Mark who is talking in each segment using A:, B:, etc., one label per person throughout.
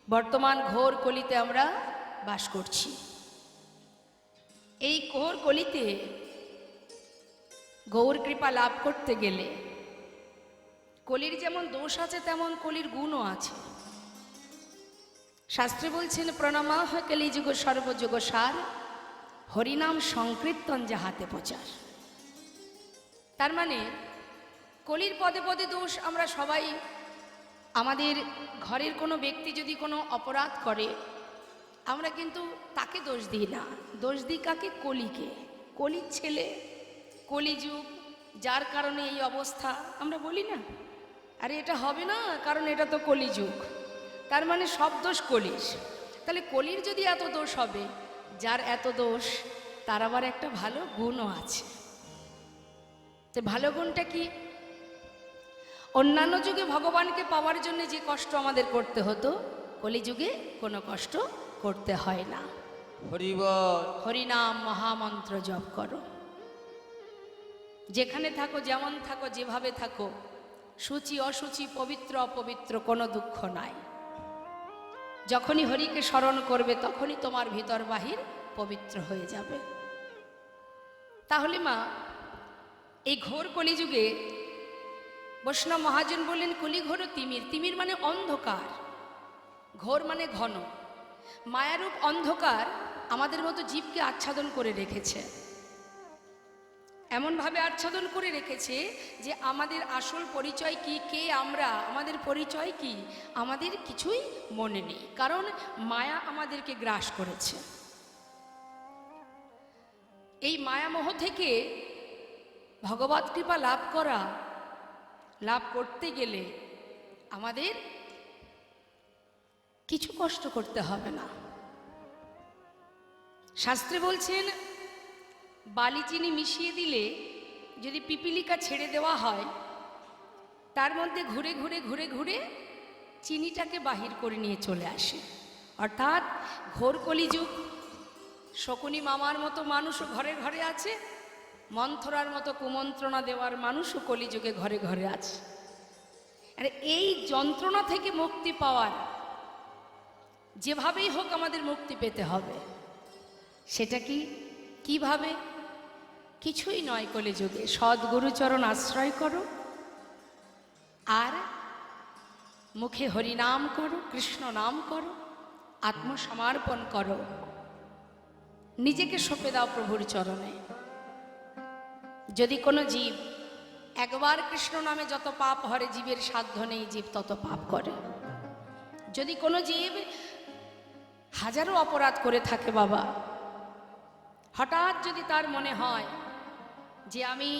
A: বর্তমান ঘোর কলিতে আমরা বাস করছি। এই ঘোর কলিতে গৌর কৃপা লাভ করতে গেলে কলির যেমন দোষ আছে তেমন কলির গুণও আছে। শাস্ত্রে বলছেন প্রণামাহ কলিযুগ সর্বযুগ সার, হরিনাম সংকীর্তন যাহাতে প্রচার। তার মানে কলির পদে পদে দোষ। আমরা সবাই আমাদের ঘরের কোনো ব্যক্তি যদি কোনো অপরাধ করে আমরা কিন্তু তাকে দোষ দিই না, দোষ দিই কাকে? কলিকে। কলির ছেলে, কলিযুগ, যার কারণে এই অবস্থা। আমরা বলি না আরে এটা হবে না কারণ এটা তো কলিযুগ, তার মানে সব দোষ কলির। তাহলে কলির যদি এত দোষ হবে, যার এত দোষ তার আবার একটা ভালো গুণও আছে। তো ভালো গুণটা কি? অন্যান্য যুগে ভগবানকে পাওয়ার জন্য যে কষ্ট আমাদের করতে হতো, কলিযুগে কোনো কষ্ট করতে হয় না।
B: হরিবল।
A: হরিনাম মহামন্ত্র জপ করো, যেখানে থাকো, যেমন থাকো, যেভাবে থাকো, সূচি অসুচি, পবিত্র অপবিত্র, কোনো দুঃখ নাই। যখনই হরিকে স্মরণ করবে তখনই তোমার ভিতর বাহির পবিত্র হয়ে যাবে। তাহলে মা, এই ঘোর কলিযুগে বৈষ্ণব মহাজন বললেন কলি ঘোর তিমির। তিমির মানে অন্ধকার, ঘোর মানে ঘন। মায়ারূপ অন্ধকার আমাদের মতো জীবকে আচ্ছাদন করে রেখেছে, এমনভাবে আচ্ছাদন করে রেখেছে যে আমাদের আসল পরিচয় কি, কে আমরা, আমাদের পরিচয় কি, আমাদের কিছুই মনে নেই, কারণ মায়া আমাদেরকে গ্রাস করেছে। এই মায়ামোহ থেকে ভগবৎ কৃপা লাভ করতে গেলে আমাদের কিছু কষ্ট করতে হবে না। শাস্ত্রে বলছেন বালি চিনি মিশিয়ে দিলে যদি পিপিলিকা ছেড়ে দেওয়া হয়, তার মধ্যে ঘুরে ঘুরে ঘুরে ঘুরে চিনিটাকে বাহির করে নিয়ে চলে আসে। অর্থাৎ ঘোর কলিযুগ, শকুনি মামার মতো মানুষও ঘরে ঘরে আছে, মন্থরার মতো কুমন্ত্রণা দেওয়ার মানুষও কলিযুগে ঘরে ঘরে আছে। আর এই যন্ত্রণা থেকে মুক্তি পাওয়ার যেভাবেই হোক আমাদের মুক্তি পেতে হবে। সেটা কি, কিভাবে? কিছুই নয়, কলিযুগে সদ্গুরুচরণ আশ্রয় করো, আর মুখে হরিনাম করো, কৃষ্ণ নাম করো, আত্মসমর্পণ করো, নিজেকে সঁপে দাও প্রভুর চরণে। যদি কোনো জীব একবার কৃষ্ণ নামে যত পাপ হরে, জীবের সাধ্য নেই জীব তত পাপ করে। যদি কোনো জীব হাজারো অপরাধ করে থাকে বাবা, হঠাৎ যদি তার মনে হয় যে আমি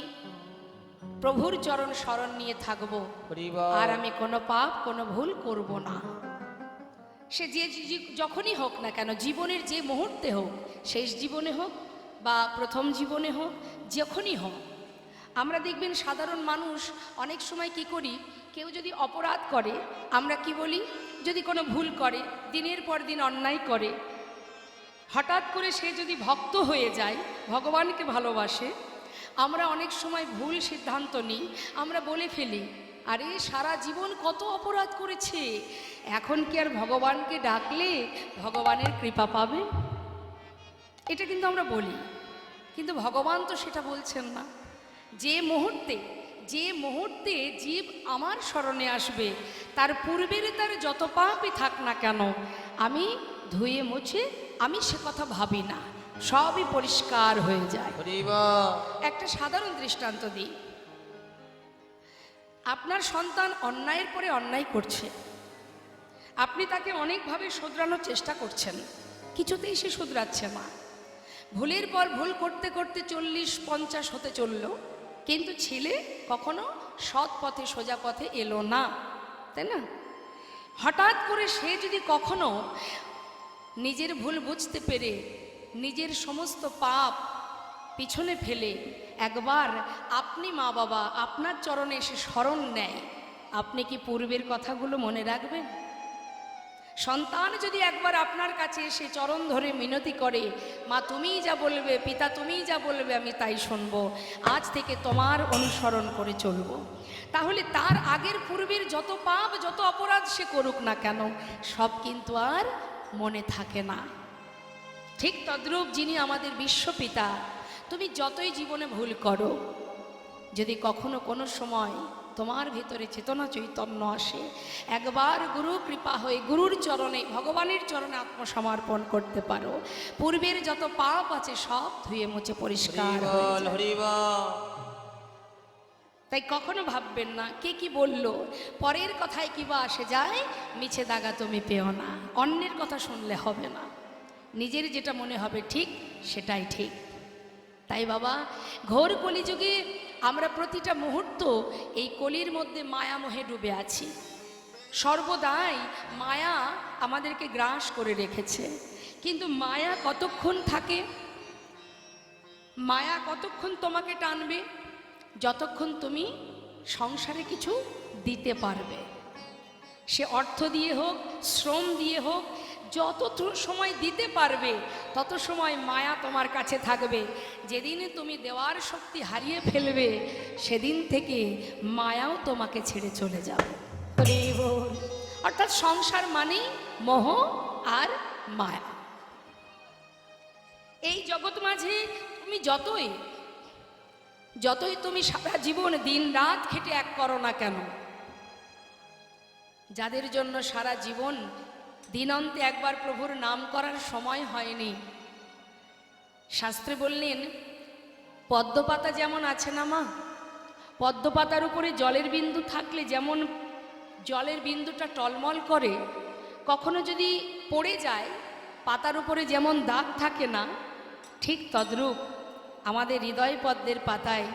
A: প্রভুর চরণ শরণ নিয়ে থাকব আর আমি কোনো পাপ কোনো ভুল করব না, সে যে যখনই হোক না কেন, জীবনের যে মুহূর্তে হোক, শেষ জীবনে হোক বা প্রথম জীবনে হোক, যখনই হোক, আমরা দেখবেন সাধারণ মানুষ অনেক সময় কি করি, কেউ যদি অপরাধ করে আমরা কি বলি, যদি কোনো ভুল করে, দিনের পর দিন অন্যায় করে, হঠাৎ করে সে যদি ভক্ত হয়ে যায়, ভগবানকে ভালোবাসে, আমরা অনেক সময় ভুল সিদ্ধান্ত নিই। আমরা বলে ফেলি আরে সারা জীবন কত অপরাধ করেছে, এখন কি আর ভগবানকে ডাকলে ভগবানের কৃপা পাবে? এটা কিন্তু আমরা বলি, কিন্তু ভগবান তো সেটা বলছেন না। যে মুহূর্তে জীব আমার শরণে আসবে, তার পূর্বের তার যত পাপই থাক না কেন, আমি ধুয়ে মুছে, আমি সে কথা ভাবি না, সবই পরিষ্কার হয়ে যায়। একটা সাধারণ দৃষ্টান্ত দিই। আপনার সন্তান অন্যায়ের পরে অন্যায় করছে, আপনি তাকে অনেকভাবে শোধরানোর চেষ্টা করছেন, কিছুতেই সে শুধরাচ্ছে না। ভুলের পর ভুল করতে করতে 40-50 হতে চলল, কিন্তু ছেলে কখনো সৎ পথে সোজা পথে এলো না, তাই না? হঠাৎ করে সে যদি কখনো নিজের ভুল বুঝতে পেরে নিজের সমস্ত পাপ পিছনে ফেলে একবার আপনি মা বাবা আপনার চরণে এসে শরণ নেয়, আপনি কি পূর্বের কথাগুলো মনে রাখবেন? সন্তান যদি একবার আপনার কাছে এসে চরণ ধরে মিনতি করে, মা তুমিই যা বলবে, পিতা তুমিই যা বলবে আমি তাই শুনবো, আজ থেকে তোমার অনুসরণ করে চলবো, তাহলে তার আগের পূর্বের যত পাপ যত অপরাধ সে করুক না কেন সব কিন্তু আর মনে থাকে না। ঠিক তদ্রূপ যিনি আমাদের বিশ্বপিতা, তুমি যতই জীবনে ভুল করো, যদি কখনো কোনো সময় তোমার ভিতরে চেতনা চৈতন্য আসে, একবার গুরু কৃপা হয়ে গুরুর চরণে ভগবানের চরণে আত্মসমর্পণ করতে পারো, পূর্বের যত পাপ আছে সব ধুয়ে মুছে পরিষ্কার হয়ে যায়। তাই কখনো ভাববেন না কে কি বলল, পরের কথায় কিবা আসে যায়, মিছে দাগা তুমি পেও না। অন্যের কথা শুনলে হবে না, নিজের যেটা মনে হবে ঠিক সেটাই ঠিক। তাই বাবা, ঘোর কলিযুগে আমরা প্রতিটা মুহূর্ত এই কলির মধ্যে মায়ামোহে ডুবে আছি। সর্বদাই মায়া আমাদেরকে গ্রাস করে রেখেছে। কিন্তু মায়া কতক্ষণ থাকে? মায়া কতক্ষণ তোমাকে টানবে? যতক্ষণ তুমি সংসারে কিছু দিতে পারবে, সে অর্থ দিয়ে হোক, শ্রম দিয়ে হোক, যত সময় দিতে পারবে তত সময় মায়া তোমার কাছে থাকবে। যেদিন তুমি দেওয়ার শক্তি হারিয়ে ফেলবে, সেদিন থেকে মায়াও তোমাকে ছেড়ে চলে যাবে। অর্থাৎ সংসার মানেই মোহ আর মায়া। এই জগৎ মাঝে তুমি যতই তুমি সারা জীবন দিন রাত খেটে এক করো না কেন, যাদের জন্য সারা জীবন দিনান্তে একবার প্রভুর নাম করার সময় হয়নি, শাস্ত্রে বললেন পদ্মপাতা যেমন আছে না মা, পদ্মপাতার উপরে জলের বিন্দু থাকলে যেমন জলের বিন্দুটা টলমল করে, কখনো যদি পড়ে যায় পাতার উপরে যেমন দাগ থাকে না, ঠিক তদ্রূপ আমাদের হৃদয় পদ্মের পাতায়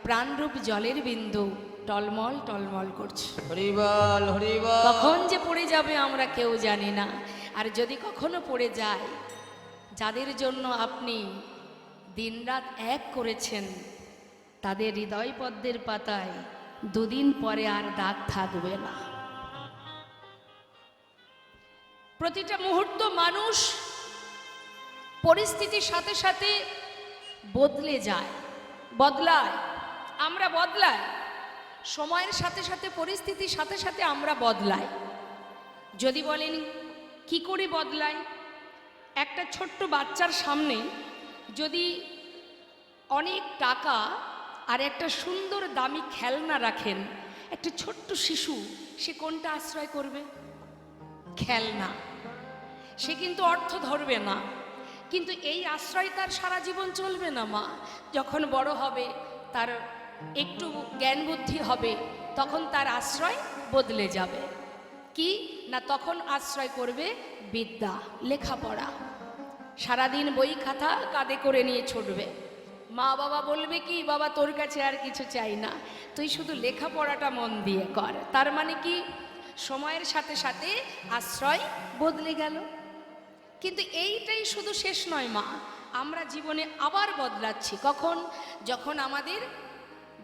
A: প্রাণরূপ জলের বিন্দু টলমল টলমল করছে।
B: হরিবল হরিবল।
A: কখন যে পড়ে যাবে আমরা কেউ জানি না। আর যদি কখনো পড়ে যায়, যাদের জন্য আপনি দিনরাত এক করেছেন, তাদের হৃদয় পদ্মের পাতায় দুদিন পরে আর দাগ থাকবে না। প্রতিটা মুহূর্ত মানুষ পরিস্থিতির সাথে সাথে বদলে যায়, বদলায়, আমরা বদলাই, সময়ের সাথে সাথে পরিস্থিতির সাথে সাথে আমরা বদলাই। যদি বলেন কি করে বদলাই, একটা ছোট্ট বাচ্চার সামনে যদি অনেক টাকা আর একটা সুন্দর দামি খেলনা রাখেন, একটা ছোট্ট শিশু সে কোনটা আশ্রয় করবে? খেলনা। সে কিন্তু অর্থ ধরবে না, কিন্তু এই আশ্রয় তার সারা জীবন চলবে না মা। যখন বড় হবে, তার একটু জ্ঞান বুদ্ধি হবে, তখন তার আশ্রয় বদলে যাবে। কি না, তখন আশ্রয় করবে বিদ্যা, লেখাপড়া। সারাদিন বই খাতা কাঁধে করে নিয়ে ছুটবে। মা বাবা বলবে কি, বাবা তোর কাছে আর কিছু চাই না, তুই শুধু লেখাপড়াটা মন দিয়ে কর। তার মানে কি, সময়ের সাথে সাথে আশ্রয় বদলে গেল। কিন্তু এইটাই শুধু শেষ নয় মা, আমরা জীবনে আবার বদলাচ্ছি। কখন? যখন আমাদের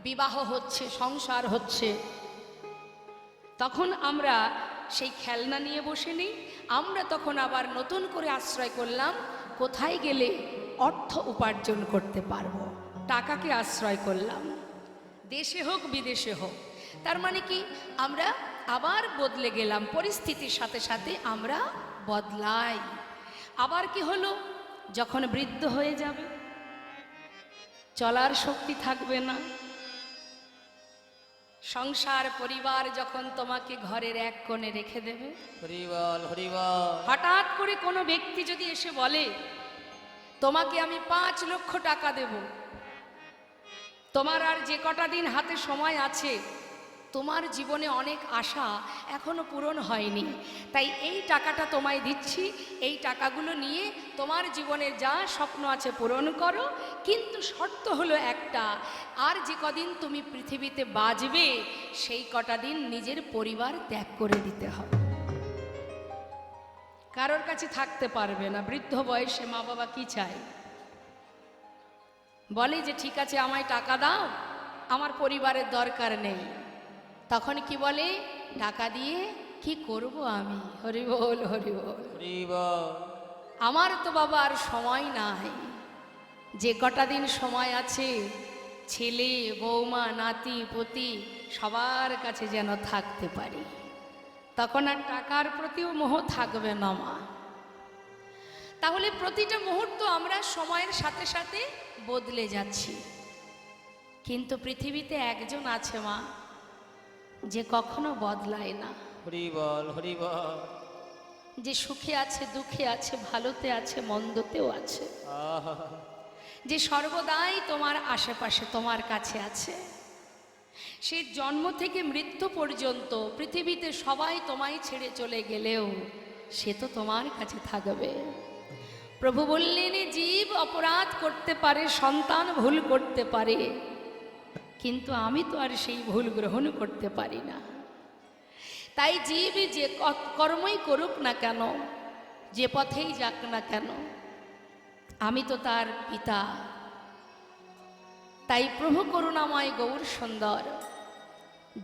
A: বিবাহ হচ্ছে, সংসার হচ্ছে, তখন আমরা সেই খেলনা নিয়ে বসে নেই, আমরা তখন আবার নতুন করে আশ্রয় করলাম কোথায় গেলে অর্থ উপার্জন করতে পারবো, টাকাকে আশ্রয় করলাম, দেশে হোক বিদেশে হোক। তার মানে কি, আমরা আবার বদলে গেলাম, পরিস্থিতির সাথে সাথে আমরা বদলাই। আবার কি হলো, যখন বৃদ্ধ হয়ে যাবে, চলার শক্তি থাকবে না, সংসার পরিবার যখন তোমাকে ঘরের এক কোণে রেখে দেবে,
B: হরিবল হরিবল।
A: হঠাৎ করে কোনো ব্যক্তি যদি এসে বলে তোমাকে আমি 5 লক্ষ টাকা দেব, তোমার আর যে কটা দিন হাতে সময় আছে, তোমার জীবনে অনেক আশা এখনো পূরণ হয়নি, তাই এই টাকাটা তোমায় দিচ্ছি, এই টাকাগুলো নিয়ে তোমার জীবনে যা স্বপ্ন আছে পূরণ করো, কিন্তু শর্ত হলো একটা, আর যে কদিন তুমি পৃথিবীতে বাঁচবে সেই কটা দিন নিজের পরিবার ত্যাগ করে দিতে হবে। কারোর কাছে থাকতে পারবে না। বৃদ্ধ বয়সে মা বাবা কি চায়? বলে যে ঠিক আছে আমায় টাকা দাও, আমার পরিবারের দরকার নেই। তখন কি বলে? টাকা দিয়ে কি করব আমি? হরি বল, হরি বল।
B: হরি বল।
A: আমার তো বাবা আর সময় নাই। যে কটা দিন সময় আছে, ছেলে বৌমা নাতি পতি সবার কাছে যেন থাকতে পারি, তখন আর টাকার প্রতিও মোহ থাকবে না মা। তাহলে প্রতিটা মুহূর্ত আমরা সময়ের সাথে সাথে বদলে যাচ্ছি, কিন্তু পৃথিবীতে একজন আছে মা, যে কখনো বদলায় না।
B: হরি বল, হরি বল।
A: যে সুখে আছে, দুঃখে আছে, ভালোতে আছে, মন্দতেও আছে,
B: আহা,
A: যে সর্বদাই তোমার আশেপাশে তোমার কাছে আছে। সে জন্ম থেকে মৃত্যু পর্যন্ত পৃথিবীতে সবাই তোমায় ছেড়ে চলে গেলেও সে তো তোমার কাছে থাকবে। প্রভু বললেন, জীব অপরাধ করতে পারে, সন্তান ভুল করতে পারে, কিন্তু আমি তো আর সেই ভুল গ্রহণ করতে পারি না। তাই জীব যে কর্মই করুক না কেন, যে পথেই যাক না কেন, আমি তো তার পিতা। তাই প্রভু করুণাময় গৌর সুন্দর,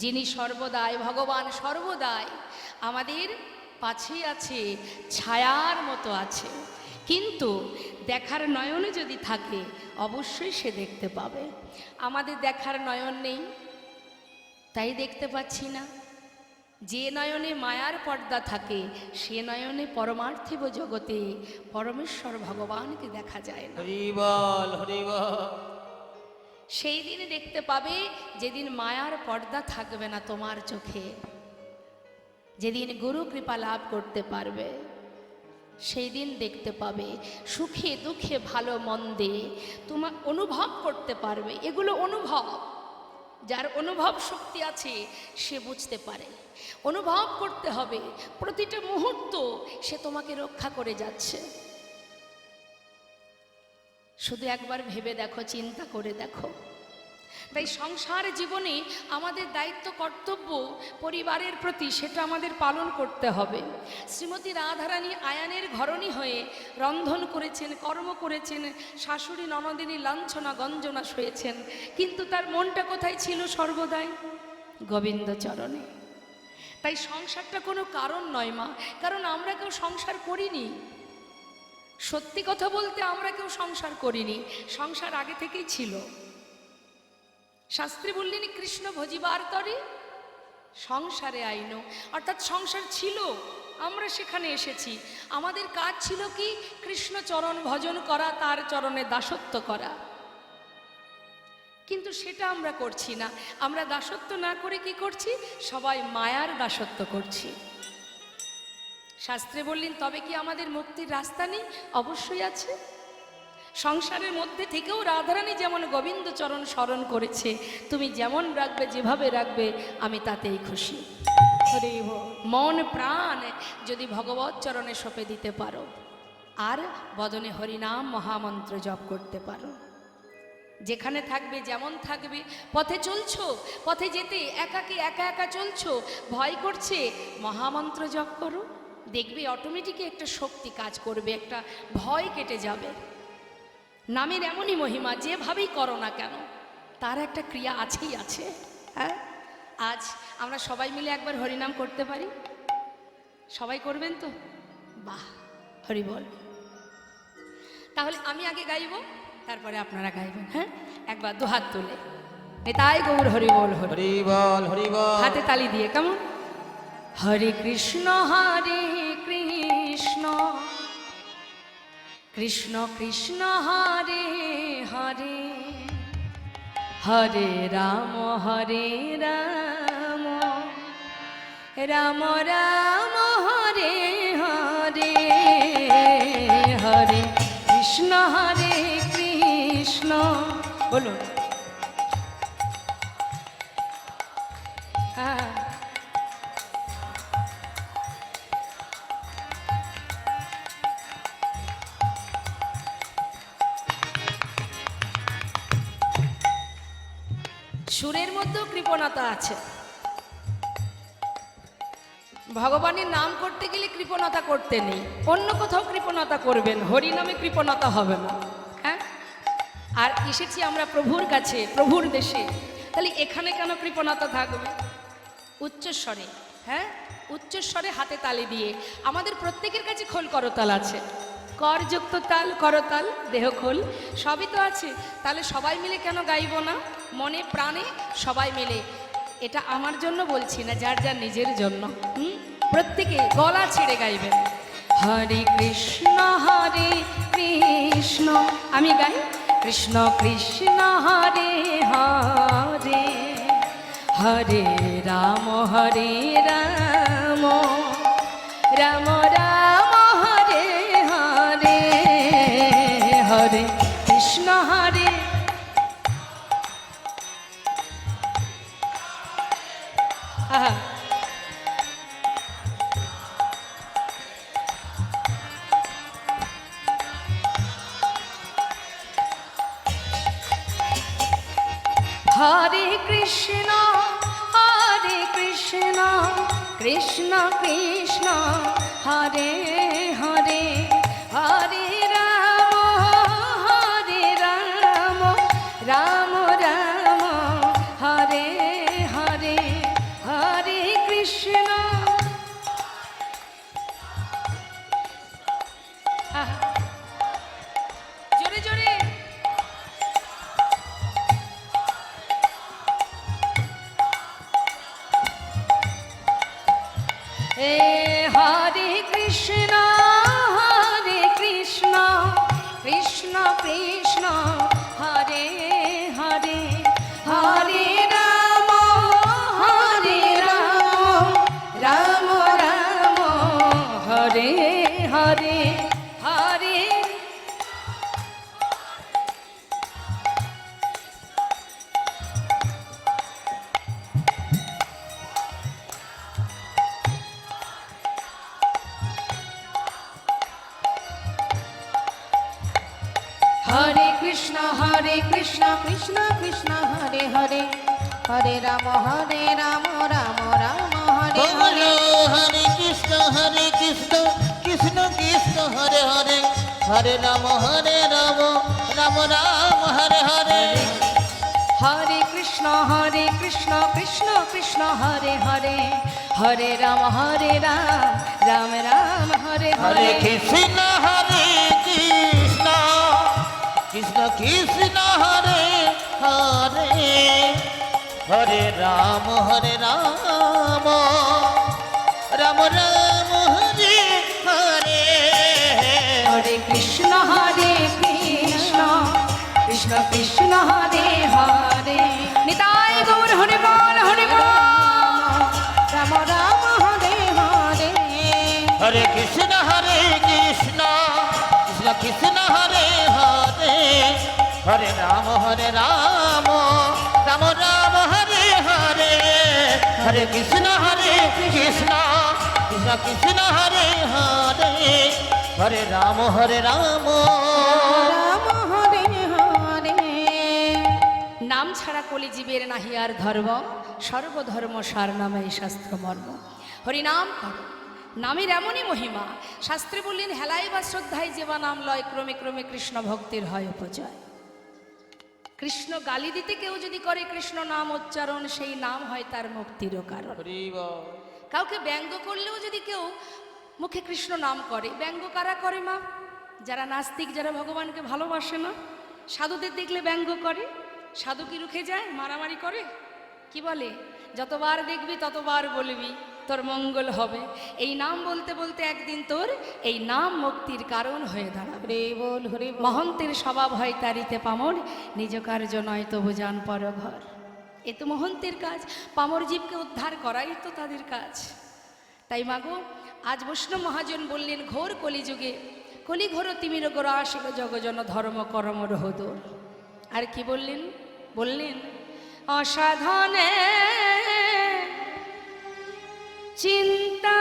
A: যিনি সর্বদাই ভগবান, সর্বদাই আমাদের পাশেই আছে, ছায়ার মতো আছে, কিন্তু দেখার নয়নে যদি থাকে অবশ্যই সে দেখতে পাবে। আমাদের দেখার নয়ন নেই, তাই দেখতে পাচ্ছি না। যে নয়নে মায়ার পর্দা থাকে সে নয়নে পরমার্থিব জগতে পরমেশ্বর ভগবানকে দেখা যায় না।
B: হরি বল, হরি বল।
A: সেই দিন দেখতে পাবে যেদিন মায়ার পর্দা থাকবে না তোমার চোখে, যেদিন গুরু কৃপা লাভ করতে পারবে, সেই দিন দেখতে পাবে সুখে দুঃখে ভালো মন্দে তোমার অনুভব করতে পারবে। এগুলো অনুভব, যার অনুভব শক্তি আছে সে বুঝতে পারে। অনুভব করতে হবে প্রতিটা মুহূর্ত সে তোমাকে রক্ষা করে যাচ্ছে। শুধু একবার ভেবে দেখো, চিন্তা করে দেখো। তাই সংসার জীবনে আমাদের দায়িত্ব কর্তব্য পরিবারের প্রতি, সেটা আমাদের পালন করতে হবে। শ্রীমতী রাধারানী আয়ানের ঘরণী হয়ে রন্ধন করেছেন, কর্ম করেছেন, শাশুড়ি ননদিনী লাঞ্ছনা গঞ্জনা সয়েছেন, কিন্তু তার মনটা কোথায় ছিল? সর্বদাই গোবিন্দ চরণে। তাই সংসারটা কোনো কারণ নয় মা, কারণ আমরা কেউ সংসার করিনি। সত্যি কথা বলতে আমরা কেউ সংসার করিনি, সংসার আগে থেকেই ছিল। শাস্ত্রী বললেন, কৃষ্ণ ভজিবার তরে সংসারে আইন, অর্থাৎ সংসার ছিল, আমরা সেখানে এসেছি। আমাদের কাজ ছিল কি? কৃষ্ণ চরণ ভজন করা, তার চরণে দাসত্ব করা, কিন্তু সেটা আমরা করছি না। আমরা দাসত্ব না করে কি করছি? সবাই মায়ার দাসত্ব করছি। শাস্ত্রে বললেন, তবে কি আমাদের মুক্তির রাস্তা নেই? অবশ্যই আছে। সংসারের মধ্যে থেকেও রাধারানী যেমন গোবিন্দ চরণ স্মরণ করেছে, তুমি যেমন রাখবে, যেভাবে রাখবে, আমি তাতেই খুশি। মন প্রাণ যদি ভগবত চরণে সঁপে দিতে পারো, আর বদনে হরিনাম মহামন্ত্র জপ করতে পারো, যেখানে থাকবে, যেমন থাকবে, পথে চলছো, পথে যেতে একাকী একা একা চলছো, ভয় করছে, মহামন্ত্র জপ করো, দেখবে অটোমেটিক একটা শক্তি কাজ করবে, একটা ভয় কেটে যাবে। নামের এমনই মহিমা, যেভাবেই করো না কেন তার একটা ক্রিয়া আছেই আছে। হ্যাঁ, আজ আমরা সবাই মিলে একবার হরিনাম করতে পারি? সবাই করবেন তো? বাহ, হরি বল। তাহলে আমি আগে গাইব, তারপরে আপনারা গাইবেন। হ্যাঁ, একবার দুহাত তুলে তাই গৌর হরি বল,
B: হরি বল, হরি বল।
A: হাতে তালি দিয়ে কেমন? হরে কৃষ্ণ হরে কৃষ্ণ, কৃষ্ণ কৃষ্ণ হরে হরে, হরে রাম হরে রাম, রাম রাম হরে হরে, হরে কৃষ্ণ হরে কৃষ্ণ। বলুন। হ্যাঁ, সুরের মধ্যেও কৃপণতা আছে। ভগবানের নাম করতে গেলে কৃপণতা করতে নেই, অন্য কোথাও কৃপণতা করবেন, হরি নামে কৃপণতা হবে না। হ্যাঁ, আর এসেছি আমরা প্রভুর কাছে, প্রভুর দেশে, তাহলে এখানে কেন কৃপণতা থাকবে? উচ্চস্বরে, হ্যাঁ, উচ্চস্বরে হাতে তালি দিয়ে। আমাদের প্রত্যেকের কাছে খোল করতাল আছে, করযুক্ত তাল, করতাল, দেহ খোল সবই তো আছে। তাহলে সবাই মিলে কেন গাইব না? মনে প্রাণে সবাই মিলে। এটা আমার জন্য বলছি না, যার যার নিজের জন্য। প্রত্যেকে গলা ছেড়ে গাইবেন। হরে কৃষ্ণ আমি গাই কৃষ্ণ কৃষ্ণ হরে হরে, হরে রাম রাম রাম হরে হরে, হরে কৃষ্ণ হরে। আহা, হরে কৃষ্ণ কৃষ্ণ কৃষ্ণ হরে হরে, হরে রাম রাম রাম হরে হরে, হরে কৃষ্ণ। জোরে জোরে। হরে কৃষ্ণ কৃষ্ণ কৃষ্ণ হরে হরে, হরে রাম রাম রাম হরে হরে, হরে। হরে কৃষ্ণ কৃষ্ণ কৃষ্ণ হরে হরে, হরে রাম রাম রাম হরে হরে।
B: হরে কৃষ্ণ কৃষ্ণ কৃষ্ণ হরে হরে, হরে রাম রাম রাম হরে হরে।
A: হরে কৃষ্ণ কৃষ্ণ কৃষ্ণ হরে হরে, হরে রাম রাম রাম হরে
B: হরে
A: হরে।
B: কৃষ্ণ কৃষ্ণ কৃষ্ণ কৃষ্ণ হরে হরে, হরে রাম রাম রাম হরে হরে।
A: হরে কৃষ্ণ কৃষ্ণ কৃষ্ণ কৃষ্ণ হরে হরে। নিতাই গৌর হরে বল হরে বল।
C: রাম রাম হরে হরে,
B: হরে কৃষ্ণ কৃষ্ণ কৃষ্ণ কৃষ্ণ হরে হরে, হরে রাম রাম রাম হরে হরে। হরে কৃষ্ণ কৃষ্ণ কৃষ্ণ কৃষ্ণ হরে হরে, হরে রাম রাম।
C: রাম হরে হরে।
A: নাম ছাড়া কলিজীবের নাহি আর ধর্ম, সর্বধর্ম সার নামে শাস্ত্র মর্ম। হরিনাম কর, নামের এমনই মহিমা। শাস্ত্রে বললেন, হেলায় বা শ্রদ্ধায় যেবা নাম লয়, ক্রমে ক্রমে কৃষ্ণ ভক্তির হয় উপজয়। কৃষ্ণ গালি দিতে কেউ যদি করে কৃষ্ণ নাম উচ্চারণ, সেই নাম হয় তার মুক্তিরও কারণ। কাউকে ব্যঙ্গ করলেও যদি কেউ মুখে কৃষ্ণ নাম করে, ব্যঙ্গ কারা করে মা? যারা নাস্তিক, যারা ভগবানকে ভালোবাসে না। সাধুদের দেখলে ব্যঙ্গ করে। সাধু কি রুখে যায়? মারামারি করে। কি বলে? যতবার দেখবি ততবার বলবি, তোর মঙ্গল হবে। এই নাম বলতে বলতে একদিন তোর এই নাম মুক্তির কারণ হয়ে দাঁড়াবে।
C: বল হরে বল।
A: মহন্তের স্বভাব হয় তারিতে পামর, নিজ কার্য নয় তবু যান পর ঘর। এ তো মহন্তের কাজ, পামর জীবকে উদ্ধার করাই তো তাদের কাজ। তাই মাগো, আজ বৈষ্ণব মহাজন বললেন, ঘোর কলিযুগে কলি ঘোর তিমির গোরা আসিল জগজন ধর্ম কর্ম রহদোর। আর কি বললেন? বললেন, অসাধনে চিন্তা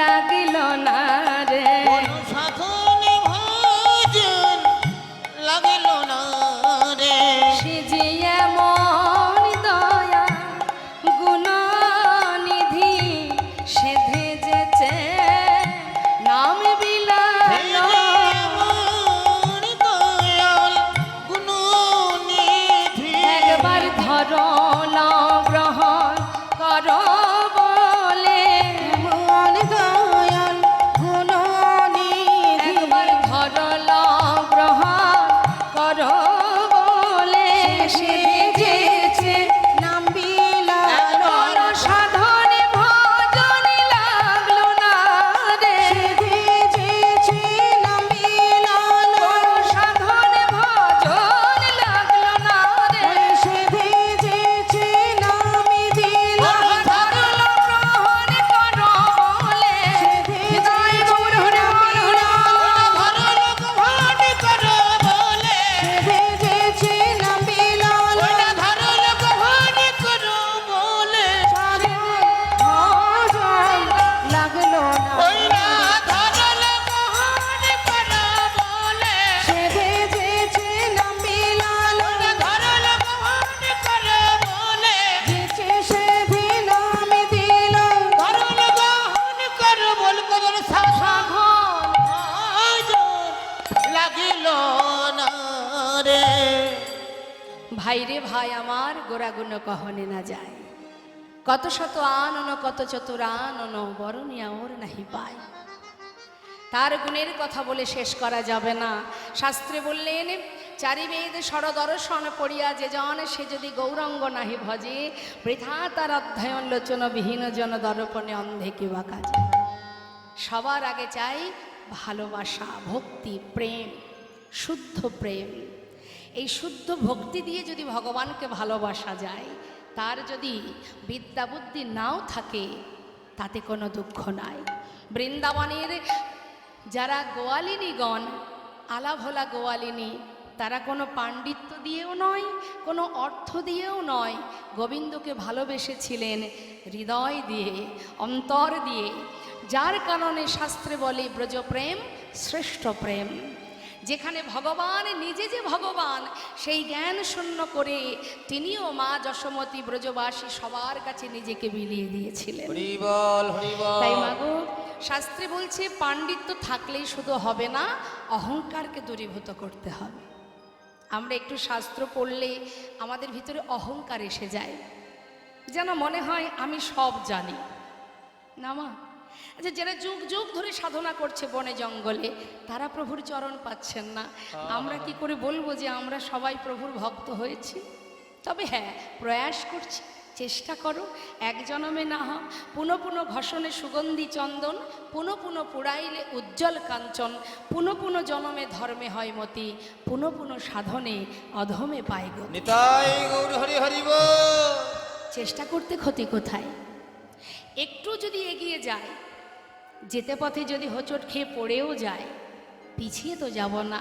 A: লাগিল না রে
B: কোন সাধনে ভজন লাগিল না রে
A: সে যে এমন দয়া গুণনিধি সে ধেজেছে নাম বিলালো
B: আমার দয়াল গুণনিধি
A: একবার ধরো নাও গ্রহণ করো বলে
C: মন দয়াল গুণনিধি
A: একবার ধরো নাও গ্রহণ করো বলে সে যেছে
C: নাম বিলালো
A: কোন সাধনে ভজন লাগলো না রে
C: সেধেছে নাম বিলালো
A: কোন সাধনে ভজন লাগলো না রে
C: সেধেছে নাম বিলালো
A: ধরলো গ্রহণ করো বলে হৃদয় গৌর হরে হরে হরে
B: ধরো লোক ভান করো বলে
C: সেধেছে নাম বিলালো
B: ওটা ধরো লোক ভান করো বলে
C: ভজন লাগলো না
B: ওই না ধরো লোক ভান করো বলে
C: সেধেছে নাম বিলালো
B: ওটা ধরো লোক ভান করো বলে
C: যেছে সেধে নাম দিল
B: ধরো লোক ভান করো বল কদর সাধন লাগিল না রে
A: ভাই রে ভাই আমার গোড়াগুণ কহনে না যায় কত শত আনন কত চতুর আনন বরণিয়া ওর নাহি পায় তার গুণের কথা বলে শেষ করা যাবে না শাস্ত্রে বললেন চারিবেদ ষড়দর্শন পড়িয়া যে জন সে যদি গৌরঙ্গ নাহি ভজে বৃথা তার অধ্যয়ন লোচন বিহীন জন দর্পণে অন্ধে কিবা কাজে সবার আগে চাই ভালোবাসা ভক্তি প্রেম শুদ্ধ প্রেম এই শুদ্ধ ভক্তি দিয়ে যদি ভগবানকে ভালোবাসা যায় তার যদি বিদ্যা বুদ্ধি নাও থাকে তাতে কোনো দুঃখ নাই বৃন্দাবনের যারা গোয়ালিনীগণ আলাভোলা গোয়ালিনী তারা কোনো পাণ্ডিত্য দিয়েও নয় কোনো অর্থ দিয়েও নয় গোবিন্দকে ভালোবেসেছিলেন হৃদয় দিয়ে অন্তর দিয়ে যার কারণে শাস্ত্রে বলে ব্রজপ্রেম শ্রেষ্ঠ প্রেম যেখানে ভগবান নিজে যে ভগবান সেই জ্ঞান শূন্য করে তিনিও মা যশোমতী ব্রজবাসী সবার কাছে নিজেকে বিলিয়ে দিয়েছিলেন
B: হরিবল হরিবল
A: তাই মাগো শাস্ত্রে বলছে পাণ্ডিত্য থাকলেই শুধু হবে না অহংকারকে দূরীভূত করতে হবে আমরা একটু শাস্ত্র পড়লে আমাদের ভিতরে অহংকার এসে যায় যেন মনে হয় আমি সব জানি না মা আচ্ছা যারা যুগ যুগ ধরে সাধনা করছে বনে জঙ্গলে তারা প্রভুর চরণ পাচ্ছেন না আমরা কি করে বলবো যে আমরা সবাই প্রভুর ভক্ত হয়েছি তবে হ্যাঁ প্রয়াস করছি চেষ্টা করো এক জনমে না হয় পুনঃ পুনঃ ঘষণে সুগন্ধি চন্দন পুনঃ পুনঃ পুড়াইলে উজ্জ্বল কাঞ্চন পুনঃ পুনঃ জনমে ধর্মে হয় মতি পুনঃ পুনঃ সাধনে অধমে পায় গতি
B: নিতাই গৌর হরি হরিব
A: চেষ্টা করতে ক্ষতি কোথায় একটু যদি এগিয়ে যায় যেতে পথে যদি হোঁচট খেয়ে পড়েও যায় পিছিয়ে তো যাব না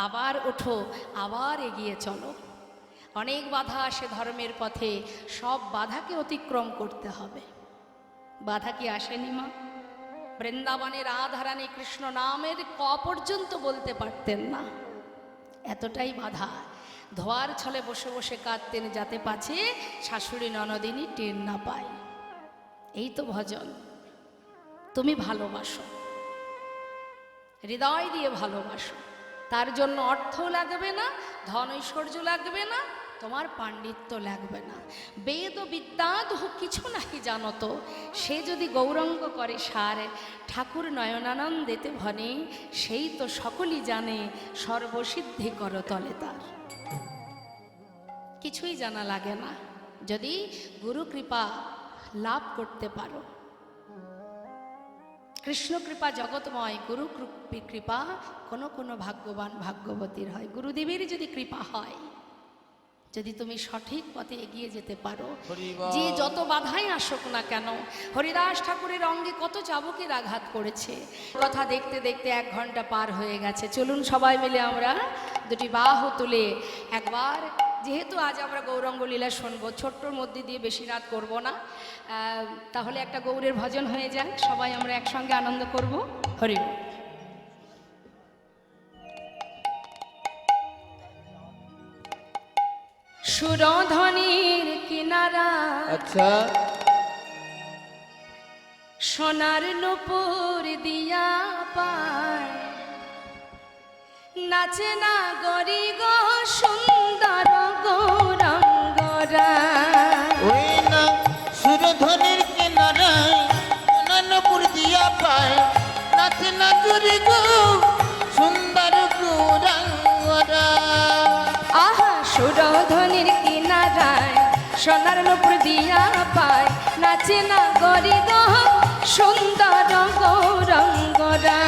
A: আবার ওঠো আবার এগিয়ে চলো অনেক বাধা আসে ধর্মের পথে সব বাধাকে অতিক্রম করতে হবে বাধা কি আসেনি মা বৃন্দাবনের রাধারানী কৃষ্ণ নামের ক পর্যন্ত বলতে পারতেন না এতটাই বাধা ধোয়ার ছলে বসে বসে কাঁদতেন যাতে পাছে শাশুড়ি ননদিনী টের না পায় এই তো ভজন তুমি ভালোবাসো হৃদয় দিয়ে ভালোবাসো তার জন্য অর্থ লাগবে না ধন ঐশ্বর্য লাগবে না তোমার পাণ্ডিত্য লাগবে না বেদ ও বিদ্যা কিছু নাকি জানো তো সে যদি গৌরঙ্গ করে সার ঠাকুর নয়নানন্দেতে ভনে সেই তো সকলই জানে সর্বসিদ্ধি করতলে তার কিছুই জানা লাগে না যদি গুরু কৃপা লাভ করতে পারো কৃষ্ণ কৃপা জগৎময় গুরু কৃপা কোনো কোনো ভাগ্যবান ভাগ্যবতীর হয় গুরুদেবের যদি কৃপা হয় যদি তুমি সঠিক পথে এগিয়ে যেতে পারো যে যত বাধাই আসুক না কেন হরিদাস ঠাকুরের অঙ্গে কত চাবুকের আঘাত করেছে কথা দেখতে দেখতে 1 ঘন্টা পার হয়ে গেছে চলুন সবাই মিলে আমরা দুটি বাহু তুলে একবার যেহেতু আজ আমরা গৌরাঙ্গ লীলা শুনবো, ছোট্টর মধ্যে দিয়ে বেশি রাত করব না, তাহলে একটা গৌরের ভজন হয়ে যাক, সবাই আমরা একসঙ্গে আনন্দ করব। হরি বল। সুরধনির কিনারা
B: আচ্ছা
A: সোনার নূপুর দিয়া পায়, নাচে না গরি গো সুন্দর গৌরাঙ্গরা।
B: ওই না সুরধনির কিনারায় ননপুর দিয়া পায়, নাচে না গরি গো সুন্দর গৌরাঙ্গরা।
A: আহা সুরধনির কিনারায় সোনার নূপুর দিয়া পায়, নাচে না গরি গো সুন্দর গৌরাঙ্গরা।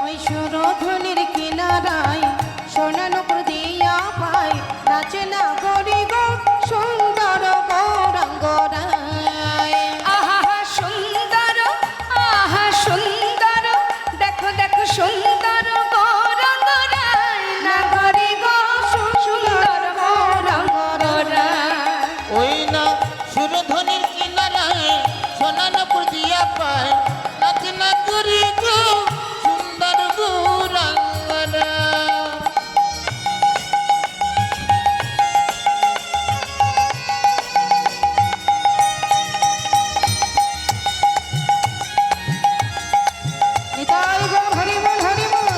C: ওই সুরধনির কিনারায় সোনা নূপুর দিয়া পায়, নাচে না গরি গো সুন্দর গৌরাঙ্গরায়।
A: আহা সুন্দর, আহা সুন্দর, দেখো দেখো সুন্দর গৌরাঙ্গরায়, না গরি গো সুন্দর গৌরাঙ্গরায়।
B: ওই না সুরধনির কিনারায় সোনানপুর দিয়া পায়, নাচে না গরি গো সুন্দর গৌরাঙ্গরা।
C: নিতাই গৌর হরি বল হরি বল।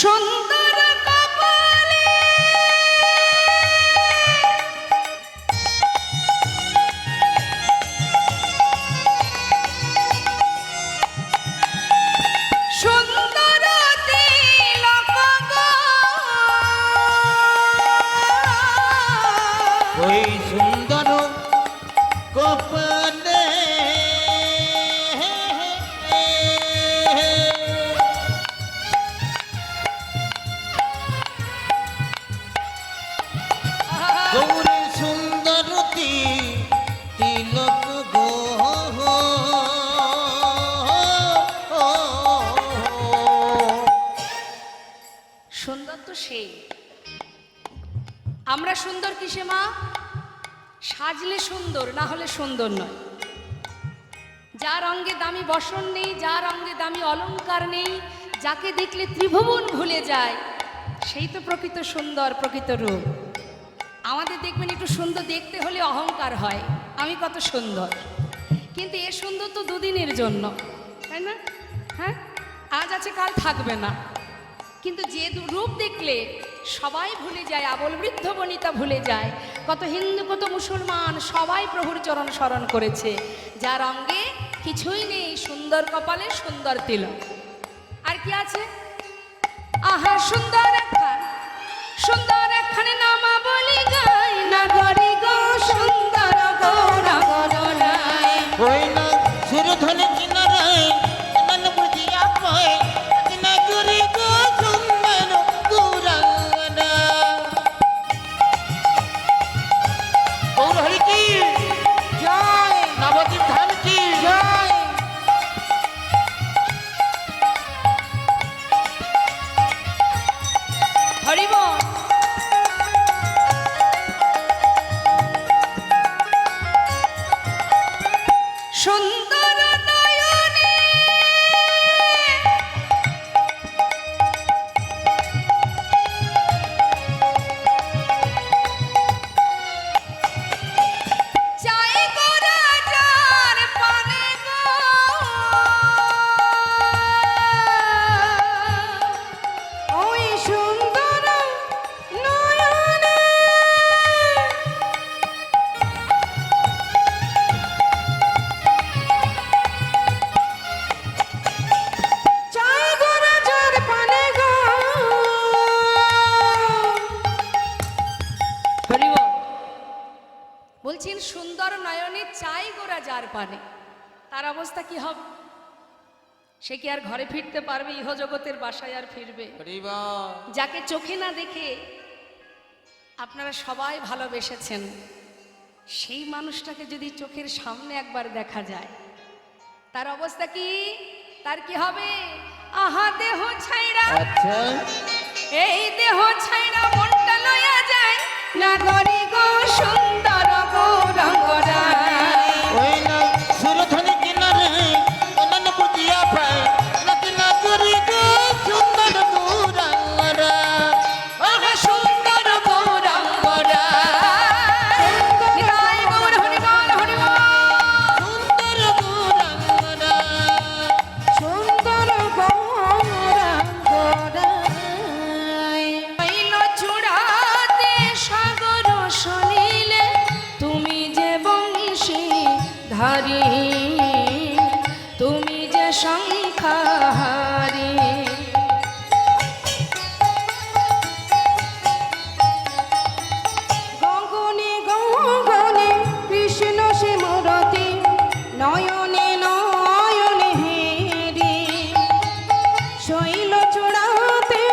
A: সুন্দর কপালে সুন্দর তিলক গো,
B: ওই সুন্দর কপালে গৌরী সুন্দরতী তিলক গো।
A: সুন্দর তো সেই, আমরা সুন্দর কিসে মা? সাজলে সুন্দর, না হলে সুন্দর নয়। যার অঙ্গে দামি বসন নেই, যার অঙ্গে দামি অলংকার নেই, যাকে দেখলে ত্রিভুবন ভুলে যায়, সেই তো প্রকৃত সুন্দর, প্রকৃত রূপ। আমাদের দেখবেন একটু সুন্দর দেখতে হলে অহংকার হয়, আমি কত সুন্দর, কিন্তু এ সুন্দর তো দুদিনের জন্য, তাই না? হ্যাঁ, আজ আছে কাল থাকবে না। কিন্তু যে রূপ দেখলে সবাই ভুলে যায়, আবল বৃদ্ধ বনিতা ভুলে যায়, কত হিন্দু কত মুসলমান সবাই প্রভুর চরণ স্মরণ করেছে, যার অঙ্গে কিছুই নেই, সুন্দর কপালে সুন্দর তিলক। আর কি আছে? আহা সুন্দর একখান, সুন্দর একখানে নামা বলি গাই, না গরি গো সুন্দর গৌরাঙ্গরায়।
B: ওই না সুরধনির কিনারায় সোনানপুর দিয়া পায়, নাচে না গরি গো সুন্দর গৌরাঙ্গরা। গৌর হরি কি
C: জয়
B: নবদ্বীপ ধাম কি
C: জয়।
A: হরি বল। সুন্দর নয়নে চাই গোরা যার পানে গো,
C: ওই সুন্দর নয়নে চাই গোরা যার পানে গো।
A: হরি বল। বলছেন সুন্দর নয়নে চাই গোরা যার পানে, তার অবস্থা কি হবে? সে কি আর ঘরে ফিরতে পারবে? ইহজগতের বাসায় আর ফিরবে? যাকে চোখে না দেখে আপনারা সবাই ভালোবেসেছেন, সেই মানুষটাকে যদি চোখের সামনে একবার দেখা যায়, তার অবস্থা কি? তার কি হবে? আহা দেহ ছাইরা,
B: আচ্ছা
A: এই দেহ ছাইরা মনটা লইয়া যায় নাগরি গো সুন্দর গৌরঙ্গরা।
B: ওই না সুরধনি কিনারে অনন্য বুঝিয়া পায় নাকি না করি গো সুন্দর গৌরাঙ্গরা।
A: আহা সুন্দর গৌরঙ্গরা, নিতাই গৌর হরি গৌর হরি গৌর।
B: সুন্দর গৌরাঙ্গরা।
C: সুন্দর গৌরাঙ্গরায়
A: হইল চূড়াতে সাগর সলিলে, তুমি যে বংশী ধারী, তুমি যে শঙ্খাহারী।
C: গগনে গগনে কৃষ্ণ সিমরতি, নয়নে নয়নে হেরি শৈল চূড়াতে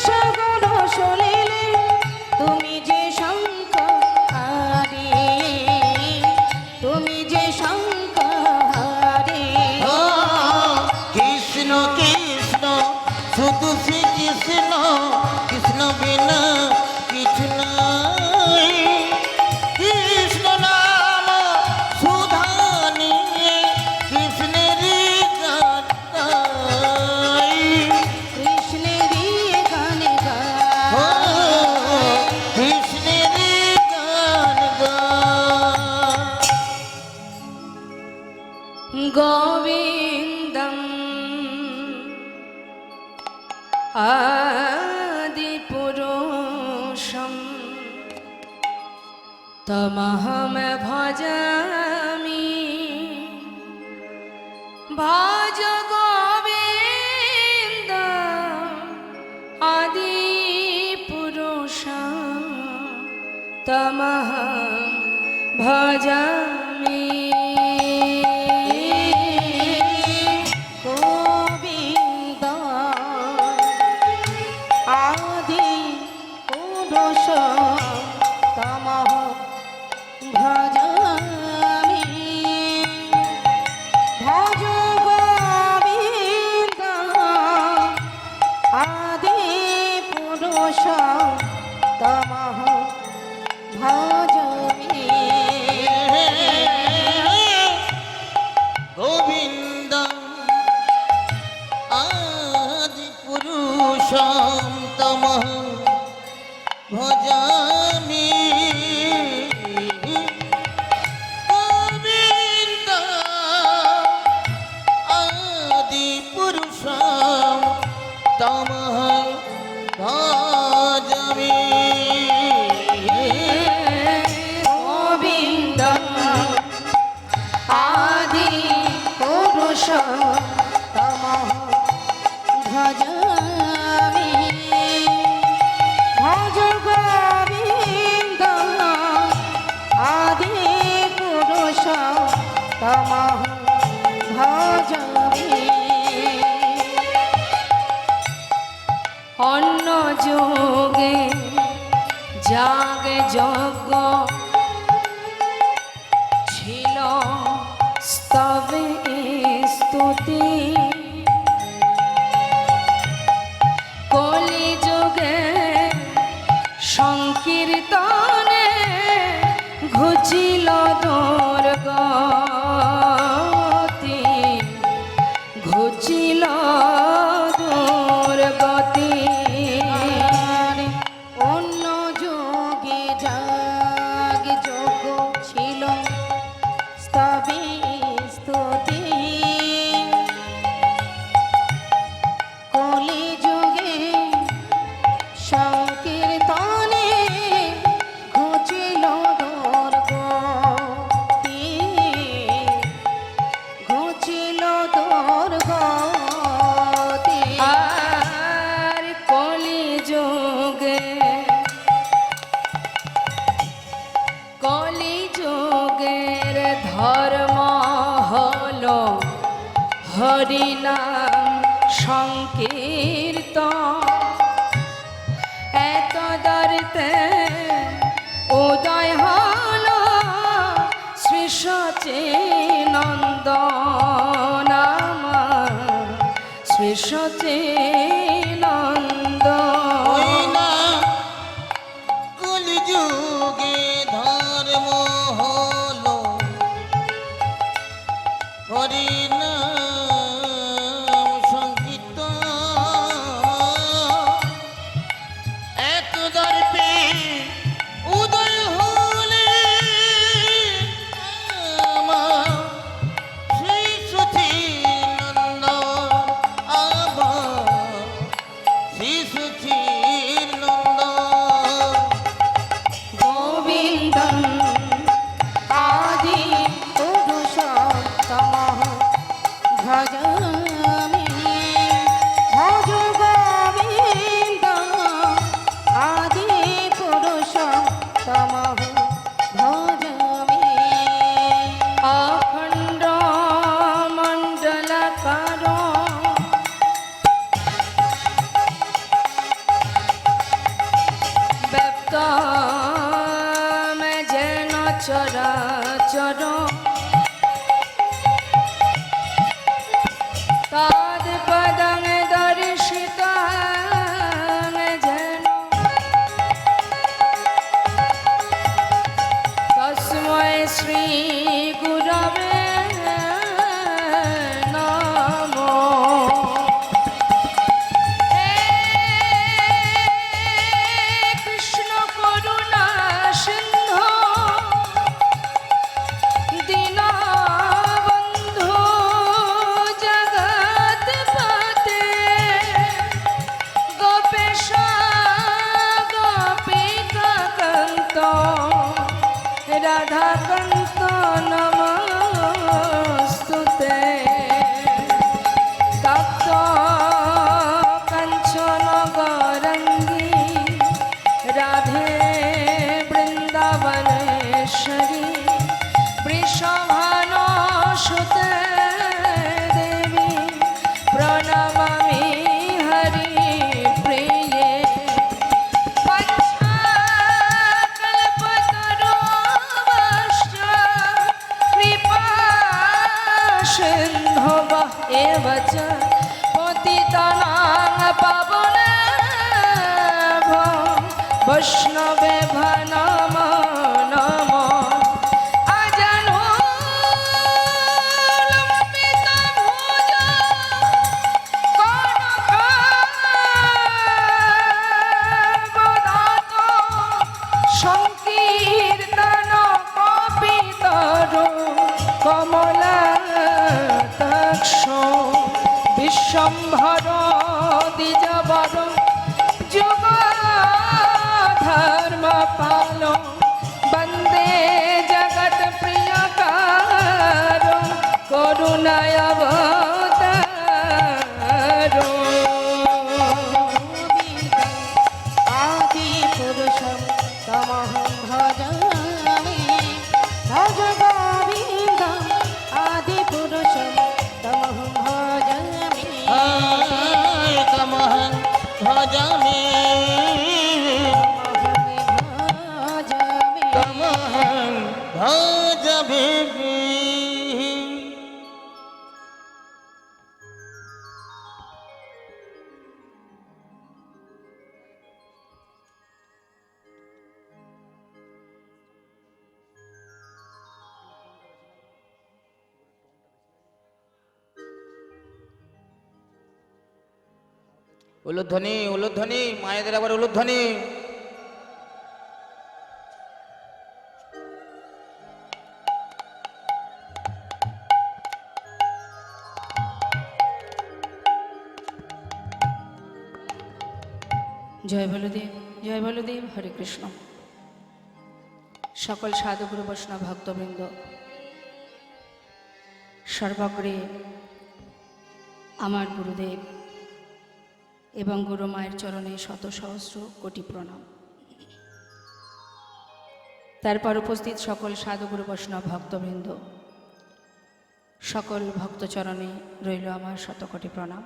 C: সাগর সলিলে, তুমি যে শঙ্খহারি, তুমি যে শঙ্খহারি।
B: ও কৃষ্ণ কৃষ্ণ শুধু শ্রী কৃষ্ণ, কৃষ্ণ বিনা কিছু নাই। কৃষ্ণ নাম সুধা নিয়ে কৃষ্ণেরই গান গাই।
C: কৃষ্ণেরই গানে
B: ও
C: গায়
B: কৃষ্ণেরই গান গাই।
A: গোবিন্দম আদিপুরুষম তমহম ভজামি, ভজ গোবিন্দ আদিপুরুষম তমহম ভজামি।
C: গোবিন্দ আদি পুরুষ তমঃ ভজামি, ভজ গোবিন্দ আদি পুরুষ তমঃ ভজামি।
B: গোবিন্দ আদি পুরুষম তমঃ ভজামি। গোবিন্দ আদি পুরুষম তমঃ ভজামি।
A: গোবিন্দ আদি পুরুষ
C: তমঃ ভজামি, ভজ গোবিন্দ আদি পুরুষ তমঃ ভজামি।
A: অন্য যোগে জাগে যজ্ঞ ছিল স্তবে স্তুতি, কলি যুগে সংকীর্তনে ঘুচিল দুর্গতি, ঘুচিল দুর্গতি।
C: অন্য যোগে জাগ যোগ ছিল স্তবে স্তুতি, কলি যুগে সংকীর্তনে ঘুচিল দুর্গতি।
A: হরিনাম সংকীর্তন এত দরিতে উদয় হল শ্রী সচিনন্দন আমার শ্রী সচিনন্দন।
B: ওই না কলিযুগে ধর্ম হলো হরিনাম সংকীর্তন এত দর্পে উদয় হলে আমার শ্রী সচিনন্দন আবার শ্রী সচিনন্দন।
C: গোবিন্দম আদি পুরুষোত্তমঃ ভজামি ভজ গোবিন্দম আদি পুরুষোত্তমঃ ভজামি
A: অখণ্ড মণ্ডলকার ব্যপ্ত যেন চরাচর তদ পদং দর্শিত যেন তস্मै শ্রী গুরবে নমো। হে কৃষ্ণ করুণা সিন্ধু দীনবন্ধু জগৎপতে গোপেশ গোপিকাকান্ত রাধাকান্ত নমস্তুতে। তপ্ত কাঞ্চন গৌরাঙ্গী রাধে বৃন্দাবনেশ্বরী বৃষভানুসুতে দেবী প্রণমামি হরি প্রিয়ে। পঞ্চকল্পতরুশ্চ কৃপা সিন্ধুব এব চ পতিতানাং পাবনেভ্যো বৈষ্ণবেভ্যো নমো নমো। আজানুলম্বিতভুজ কনকাবদাত সংকীর্তন কপিতরু কমলাকাক্ষ বিশ্বম্ভর দ্বিজবর যুগ ধর্মপাল বন্দে জগৎ প্রিয়কার করুণায় অবতার।
C: আদি পুরুষোত্তমঃ ভজামি ভজ গোবিন্দম আদি পুরুষোত্তমঃ ভজামি
B: তমহং ভজামি
C: ভজামি
B: তমহং ভজামি। উলুধ্বনি উলুধ্বনি মায়েদের আবার উলুধ্বনি।
A: জয় বলদেব জয় বলদেব হরে কৃষ্ণ। সকল সাধুগুরু বৈষ্ণব ভক্তবৃন্দ সর্বাগ্রে আমার গুরুদেব এবং গুরু মায়ের চরণে শত সহস্র কোটি প্রণাম। তারপর উপস্থিত সকল সাধুগুরু বৈষ্ণব ভক্তবৃন্দ সকল ভক্তচরণে রইল আমার শতকোটি প্রণাম।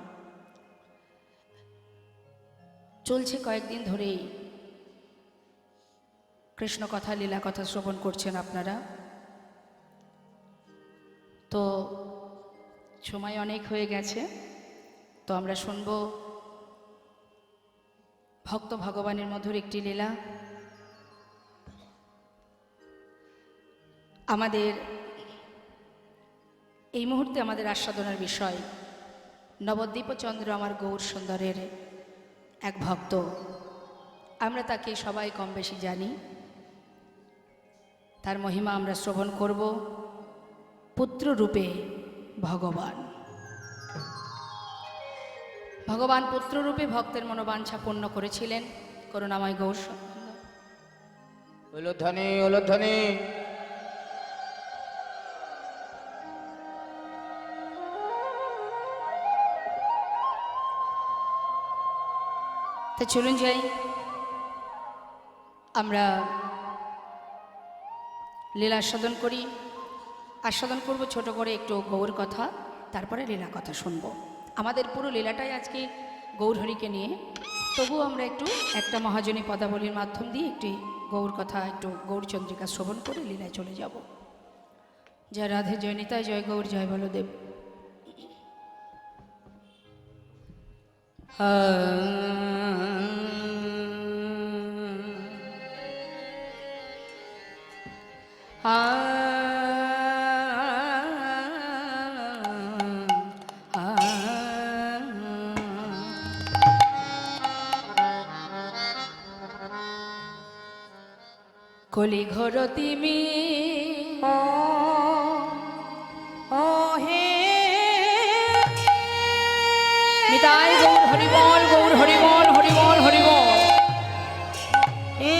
A: চলছে কয়েকদিন ধরেই কৃষ্ণ কথা লীলা কথা শ্রবণ করছেন আপনারা, তো সময় অনেক হয়ে গেছে, তো আমরা শুনব ভক্ত ভগবানের মধুর একটি লীলা। আমাদের এই মুহূর্তে আমাদের আস্বাদনার বিষয় নবদ্বীপচন্দ্র আমার গৌর সুন্দরের এক ভক্ত। আমরা তাকে সবাই কম বেশি জানি, তার মহিমা আমরা শ্রবণ করব। পুত্ররূপে ভগবান, ভগবান পুত্ররূপে ভক্তের মনোবাঞ্ছা পূর্ণ করেছিলেন। করুণাময় গৌর সুন্দর
B: উলুধ্বনি উলুধ্বনি।
A: তা চলুন যাই, আমরা লীলা আস্বাদন করি। আস্বাদন করব ছোট করে একটু গৌর কথা, তারপরে লীলা কথা শুনবো। আমাদের পুরো লীলাটাই আজকে গৌরহরিকে নিয়ে, তবুও আমরা একটু একটা মহাজনী পদাবলীর মাধ্যম দিয়ে একটি গৌর কথা, একটু গৌরচন্দ্রিকা শ্রবণ করে লীলায় চলে যাব। জয় রাধে, জয় নিতাই, জয় গৌর, জয় বলদেব। কলি ঘর তিমি
C: ও হে
A: নিতাই গৌর হরিবল, গৌর হরিবল, হরিবল হরিবল।
C: এ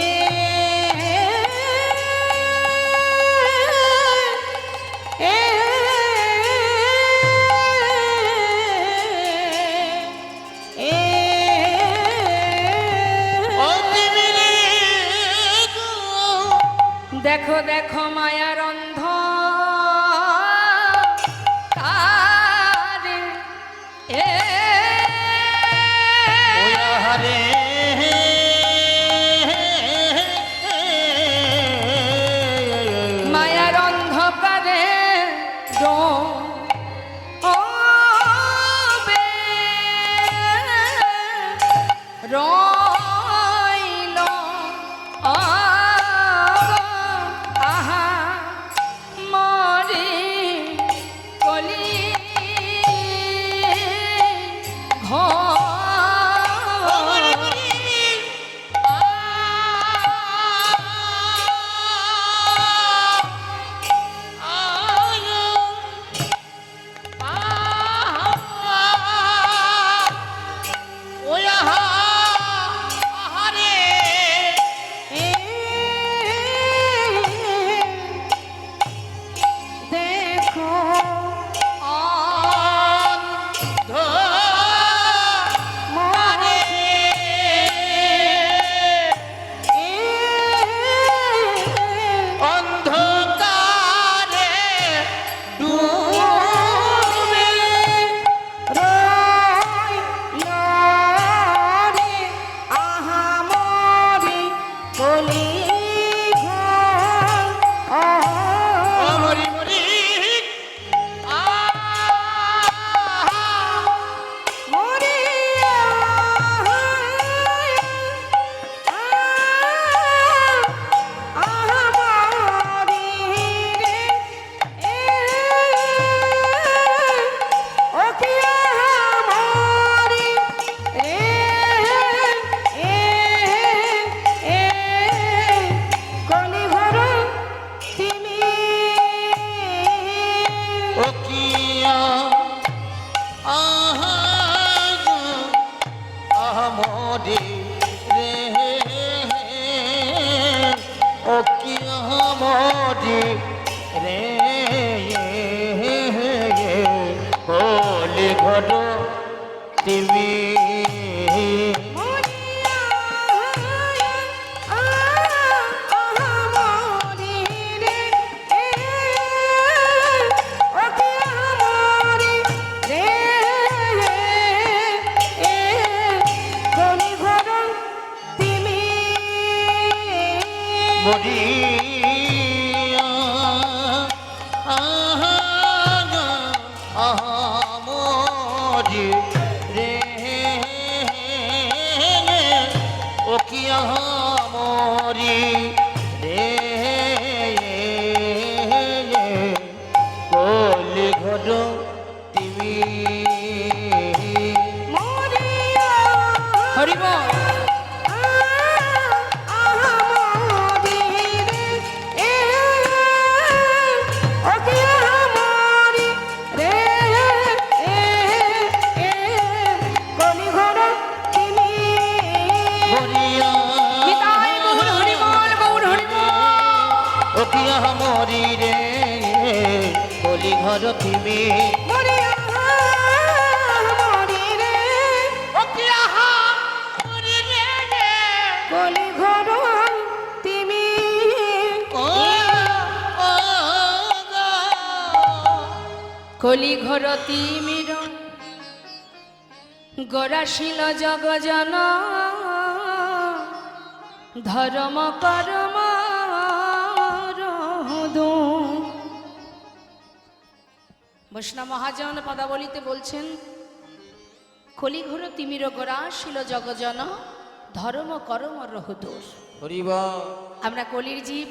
C: এ এ
A: দেখো দেখো মায়ার অন্ধ কারে এ
B: হরে
A: মায়ার অন্ধকারে রইল আহা মরি কলি ঘর
C: দেখো মনে
B: অন্ধকারে ডুবে
C: রইল রে আহা মরি কলি ঘর
B: মরি মরি
C: মরিয়া আহা মরি রে ও কি আহা মরি রে কলি ঘর তুমি
B: ও কিয়া আহমদি রে ও কিয়া মদি রে কলি ঘট তুমি
C: মরিয়া আহা মরি রে ও কি আহা
B: মরিয়া মরি রে ও কি মরি রে কলি ঘর তুমি
C: মরিয়া
A: হরিবল
B: মরিয়া
A: নিতাই গৌর হরিবল গৌর হরিবল
B: ও কি মরি রে কলি ঘর তুমি ও কি মরি রে ও
A: কলি ঘর তিমির গরাশীল জগজন ধর্ম কর্ম রহুদু। বৈষ্ণব মহাজন পদাবলিতে বলছেন কলিঘর তিমির গরাশীল জগজন ধর্ম কর্ম রহুদোষ।
B: হরিবা
A: আমরা কলির জীব,